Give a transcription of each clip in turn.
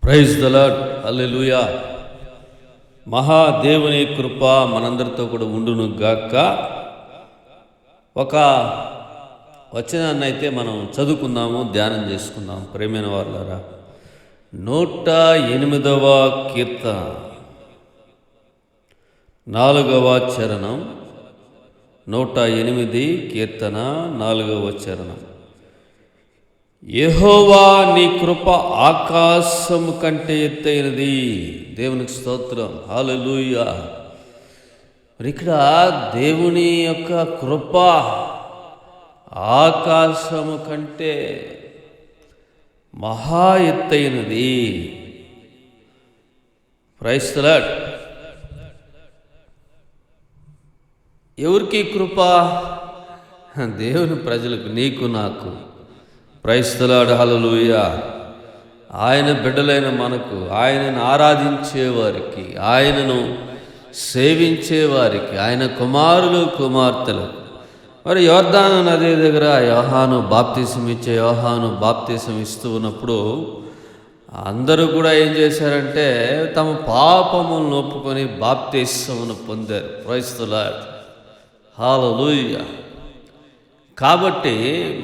Praise the lord, హల్లెలూయా. మహాదేవుని కృప మనందరితో కూడా ఉండును గాక. ఒక వచనాన్ని అయితే మనం చదువుకుందాము, ధ్యానం చేసుకుందాం. ప్రేమైన వాళ్ళారా, 108వ కీర్తన 4వ చరణం. 108 కీర్తన 4వ చరణం. యెహోవా నీ కృప ఆకాశము కంటే ఎత్తైనది. దేవునికి స్తోత్రం, హల్లెలూయా. ఇక్కడ దేవుని యొక్క కృప ఆకాశము కంటే మహా ఎత్తైనది. Praise the lord. ఎవరికి కృప? దేవుని ప్రజలకు, నీకు నాకు. ప్రైజ్ ది లార్డ్, హల్లెలూయా. ఆయన బిడ్డలైన మనకు, ఆయనను ఆరాధించేవారికి, ఆయనను సేవించేవారికి, ఆయన కుమారులు కుమార్తెలు. మరి యోర్దాను నది దగ్గర యోహాను బాప్తిసం ఇస్తూ ఉన్నప్పుడు అందరూ కూడా ఏం చేశారంటే తమ పాపములను ఒప్పుకొని బాప్తిసమును పొందారు. ప్రైజ్ ది లార్డ్, హల్లెలూయా. కాబట్టి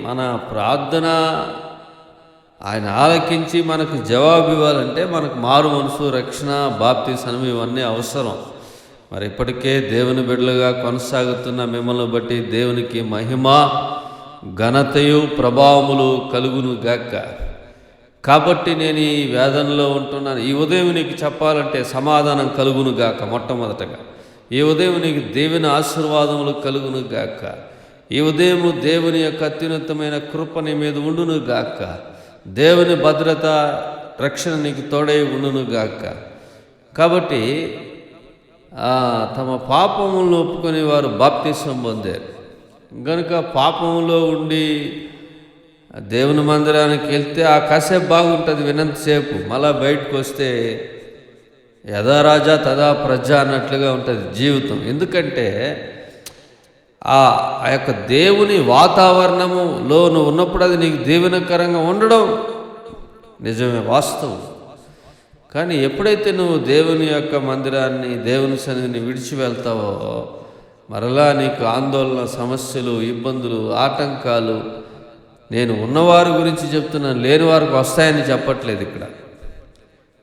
మన ప్రార్థన ఆయన ఆలకించి మనకు జవాబు ఇవ్వాలంటే మనకు మారు మనసు, రక్షణ, బాప్తిసం ఇవన్నీ అవసరం. మరి ఇప్పటికే దేవుని బిడ్డలుగా కొనసాగుతున్న మిమ్మల్ని బట్టి దేవునికి మహిమ, ఘనతయు, ప్రభావములు కలుగును గాక. కాబట్టి నేను ఈ వేదనలో ఉంటున్నాను. ఈ ఉదయం నీకు చెప్పాలంటే సమాధానం కలుగును గాక. మొట్టమొదటగా ఈ ఉదయం నీకు దేవుని ఆశీర్వాదములు కలుగును గాక. ఈ ఉదయం దేవుని యొక్క అత్యున్నతమైన కృప నీ మీద ఉండును గాక. దేవుని భద్రత, రక్షణ నీకు తోడై ఉండును గాక. కాబట్టి తమ పాపములను ఒప్పుకొని వారు బాప్తిసం పొందారు గనుక పాపంలో ఉండి దేవుని మందిరానికి వెళ్తే ఆ కాసేపు బాగుంటుంది, వినంతసేపు. మళ్ళా బయటకు వస్తే యథా రాజా తదా ప్రజ అన్నట్లుగా ఉంటుంది జీవితం. ఎందుకంటే ఆ యొక్క దేవుని వాతావరణములో నువ్వు ఉన్నప్పుడు అది నీకు దీవెనకరంగా ఉండడం నిజమే, వాస్తవం. కానీ ఎప్పుడైతే నువ్వు దేవుని యొక్క మందిరాన్ని, దేవుని సన్నిధిని విడిచి వెళ్తావో మరలా నీకు ఆందోళన, సమస్యలు, ఇబ్బందులు, ఆటంకాలు. నేను ఉన్నవారి గురించి చెప్తున్నాను, లేని వారికి వస్తాయని చెప్పట్లేదు.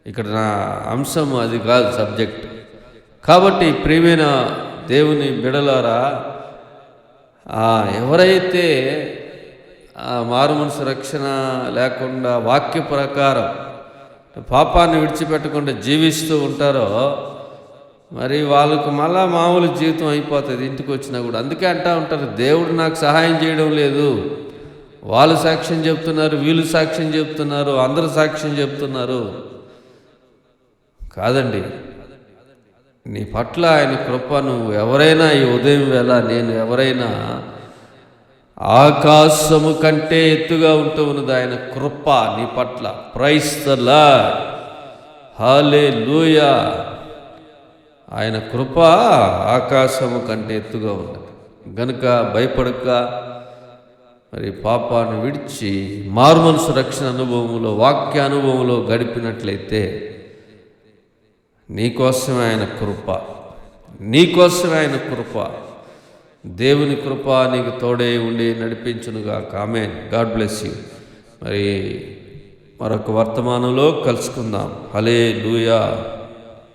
ఇక్కడ నా అంశం అది కాదు, సబ్జెక్ట్. కాబట్టి ప్రియమైన దేవుని బిడలారా, ఎవరైతే మారు మనసు, రక్షణ లేకుండా వాక్య ప్రకారం పాపాన్ని విడిచిపెట్టకుండా జీవిస్తూ ఉంటారో మరి వాళ్ళకు మళ్ళా మామూలు జీవితం అయిపోతుంది ఇంటికి వచ్చినా కూడా. అందుకే అంటూ ఉంటారు, దేవుడు నాకు సహాయం చేయడం లేదు. వాళ్ళు సాక్ష్యం చెప్తున్నారు, వీళ్ళు సాక్ష్యం చెప్తున్నారు, అందరూ సాక్ష్యం చెప్తున్నారు. కాదండి, నీ పట్ల ఆయన కృప, నువ్వు ఎవరైనా ఈ ఉదయం వేళ నేను ఎవరైనా ఆకాశము కంటే ఎత్తుగా ఉంటూ ఉన్నది ఆయన కృప నీ పట్ల. ప్రైజ్ ది లార్డ్, హల్లెలూయా. ఆయన కృప ఆకాశము కంటే ఎత్తుగా ఉన్నది గనుక భయపడక మరి పాపాన్ని విడిచి మారుమనసు, రక్షణ అనుభవంలో, వాక్య అనుభవంలో గడిపినట్లయితే నీకోసమే ఆయన కృప, నీకోసమే ఆయన కృప. దేవుని కృప నీకు తోడే ఉండి నడిపించునుగా. ఆమేన్. God bless you. మరి మరొక వర్తమానంలో కలుసుకుందాం. హల్లెలూయా.